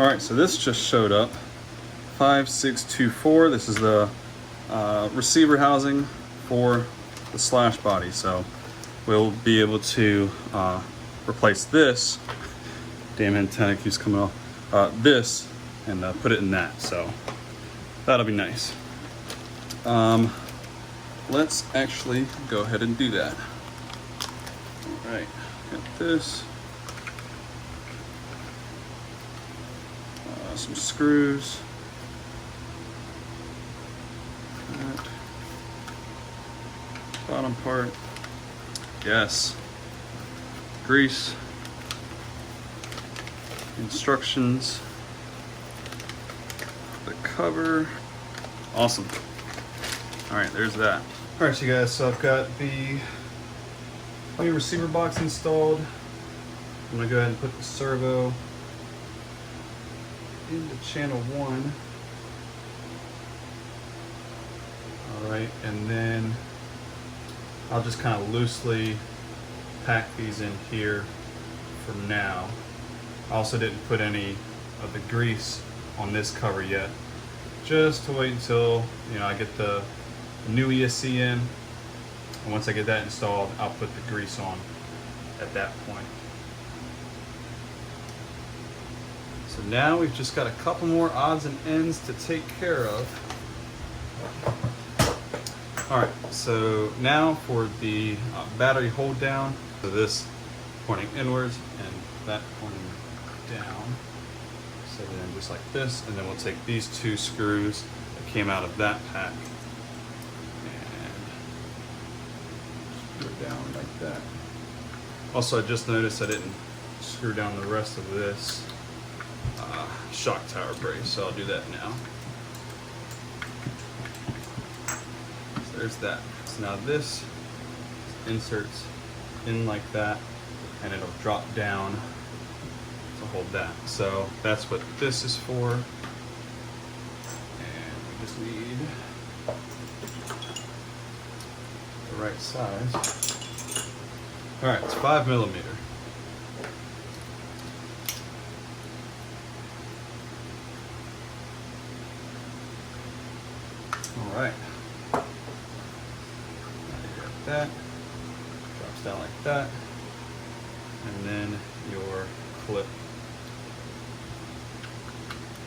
All right, so this just showed up. 5624. This is the receiver housing for the slash body. So we'll be able to replace this. Damn antenna keeps coming off. This and put it in that. So that'll be nice. Let's actually go ahead and do that. All right, got this. Some screws. That. Bottom part. Yes. Grease. Instructions. The cover. Awesome. All right, there's that. All right, you guys, so I've got the receiver box installed. I'm gonna go ahead and put the servo into channel 1. All right, and then I'll just kind of loosely pack these in here for now. I also didn't put any of the grease on this cover yet, just to wait until, you know, I get the new ESC in, and once I get that installed, I'll put the grease on at that point. So now we've just got a couple more odds and ends to take care of. All right, so now for the battery hold down. So this pointing inwards and that pointing down. So then just like this, and then we'll take these 2 screws that came out of that pack and screw it down like that. Also, I just noticed I didn't screw down the rest of this shock tower brace, so I'll do that now. So there's that. So now this inserts in like that, and it'll drop down to hold that. So that's what this is for. And we just need the right size. All right, it's 5mm. All right, that drops down like that, and then your clip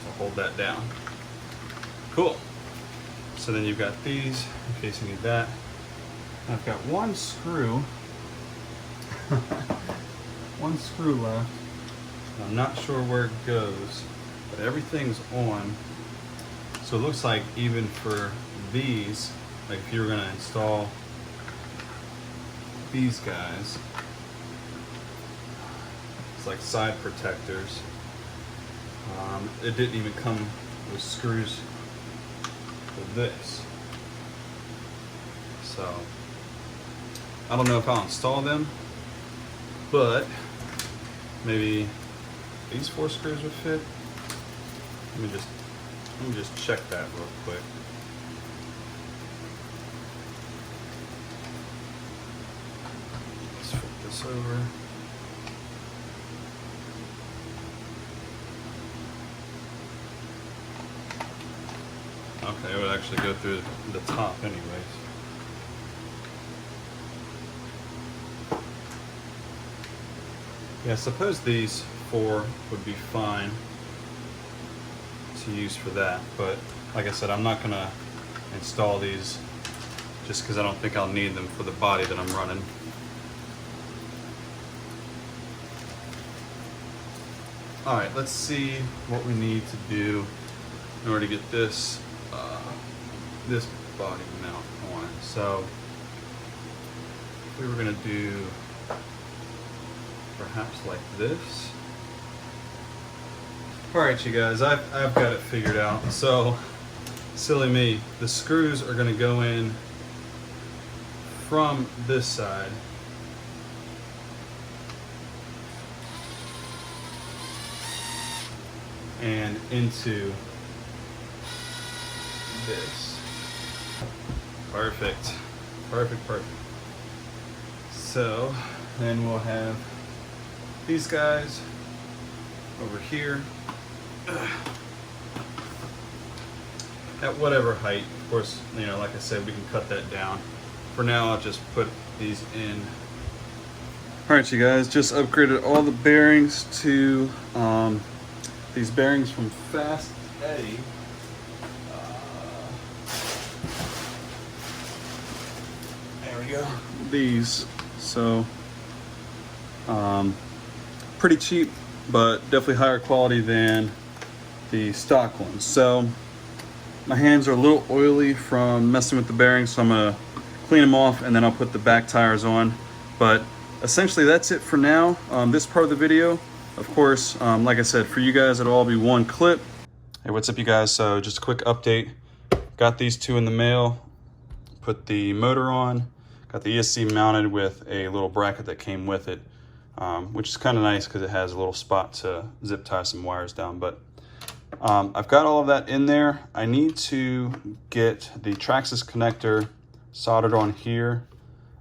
to hold that down. Cool. So then you've got these in case you need that. I've got one screw, one screw left. I'm not sure where it goes, but everything's on. So it looks like even for these, like if you were gonna install these guys, it's like side protectors. It didn't even come with screws for this. So I don't know if I'll install them, but maybe these 4 screws would fit. Let me just check that real quick. Let's flip this over. Okay, it would actually go through the top anyways. Yeah, I suppose these 4 would be fine to use for that, but like I said, I'm not gonna install these just because I don't think I'll need them for the body that I'm running. All right, let's see what we need to do in order to get this this body mount on. So we were gonna do perhaps like this. All right, you guys, I've got it figured out. So, silly me, the screws are gonna go in from this side. And into this. Perfect, perfect, perfect. So, then we'll have these guys over here. at whatever height. Of course, you know, like I said, we can cut that down. For now, I'll just put these in. All right, you guys, just upgraded all the bearings to these bearings from Fast Eddie. There we go. These, so pretty cheap, but definitely higher quality than the stock ones. So my hands are a little oily from messing with the bearings, so I'm gonna clean them off and then I'll put the back tires on. But essentially that's it for now. This part of the video, of course, like I said, for you guys it'll all be one clip. Hey, what's up you guys? So just a quick update. Got these two in the mail, put the motor on, got the ESC mounted with a little bracket that came with it, which is kind of nice because it has a little spot to zip tie some wires down. But I've got all of that in there. I need to get the Traxxas connector soldered on here,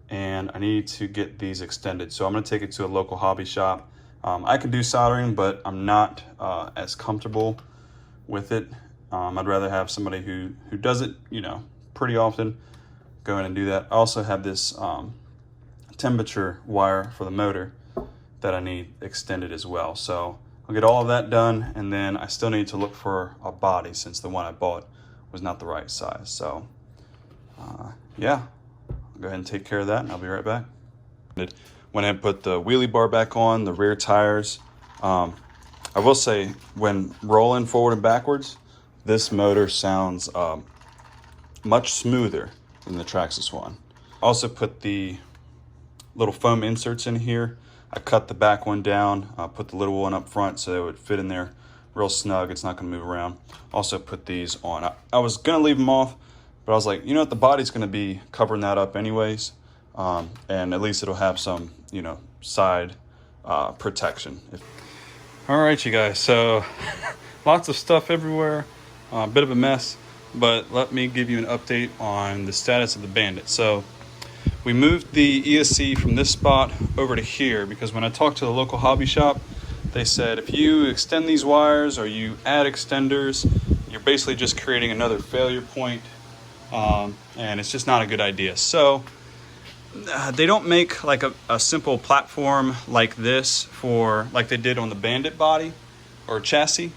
and I need to get these extended. So I'm going to take it to a local hobby shop. I can do soldering, but I'm not as comfortable with it. I'd rather have somebody who does it, you know, pretty often go in and do that. I also have this temperature wire for the motor that I need extended as well. So I'll get all of that done, and then I still need to look for a body since the one I bought was not the right size. So yeah, I'll go ahead and take care of that and I'll be right back. Went ahead and put the wheelie bar back on, the rear tires. I will say when rolling forward and backwards, this motor sounds much smoother than the Traxxas one. Also put the little foam inserts in here. I cut the back one down, put the little one up front so it would fit in there real snug. It's not gonna move around. Also put these on. I was gonna leave them off, but I was like, you know what, the body's gonna be covering that up anyways. And at least it'll have some, you know, side protection. All right, you guys, so lots of stuff everywhere, a bit of a mess, but let me give you an update on the status of the Bandit. So we moved the ESC from this spot over to here because when I talked to the local hobby shop, they said if you extend these wires or you add extenders, you're basically just creating another failure point, and it's just not a good idea. So they don't make like a simple platform like this for like they did on the Bandit body or chassis.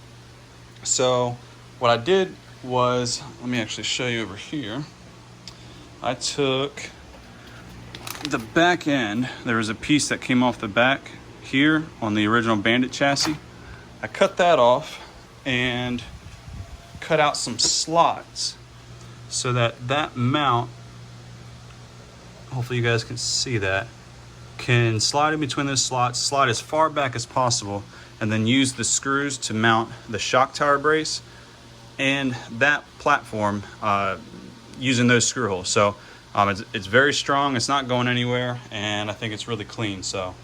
So what I did was, let me actually show you over here. I took the back end. There was a piece that came off the back here on the original Bandit chassis. I cut that off and cut out some slots so that that mount, hopefully you guys can see that, can slide in between those slots, slide as far back as possible, and then use the screws to mount the shock tower brace and that platform using those screw holes. So it's very strong, it's not going anywhere, and I think it's really clean. So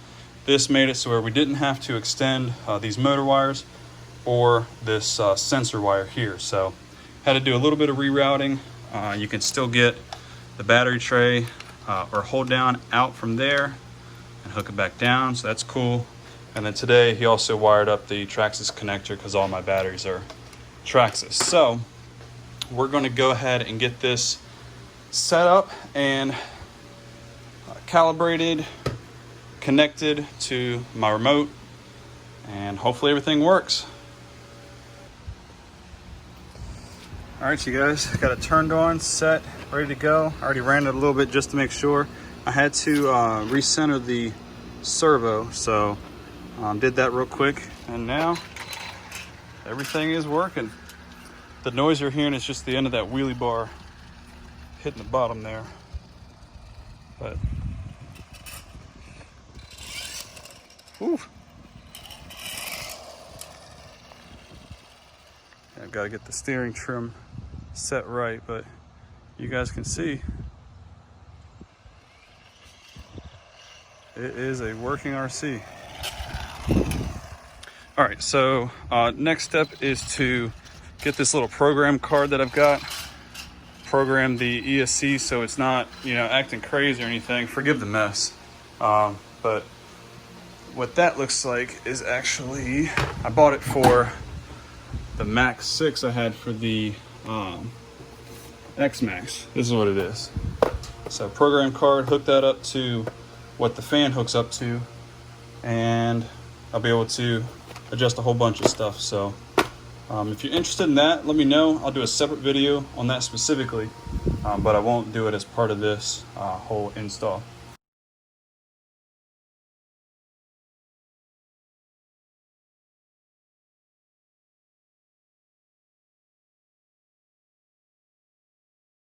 this made it so where we didn't have to extend these motor wires or this sensor wire here. So had to do a little bit of rerouting. You can still get the battery tray or hold down out from there and hook it back down, so that's cool. And then today he also wired up the Traxxas connector because all my batteries are Traxxas. So we're going to go ahead and get this set up and calibrated, connected to my remote, and hopefully everything works. All right, you guys, got it turned on, set, ready to go. I already ran it a little bit just to make sure. I had to recenter the servo, so did that real quick, and now everything is working. The noise you're hearing is just the end of that wheelie bar hitting the bottom there. But whew. I've got to get the steering trim set right, but you guys can see it is a working RC. All right, so next step is to get this little program card that I've got, program the ESC so it's not, you know, acting crazy or anything. Forgive the mess. But what that looks like is actually, I bought it for the Max 6 I had for the XMaxx. This is what it is. So program card, hook that up to what the fan hooks up to, and I'll be able to adjust a whole bunch of stuff. So if you're interested in that, let me know. I'll do a separate video on that specifically, but I won't do it as part of this whole install.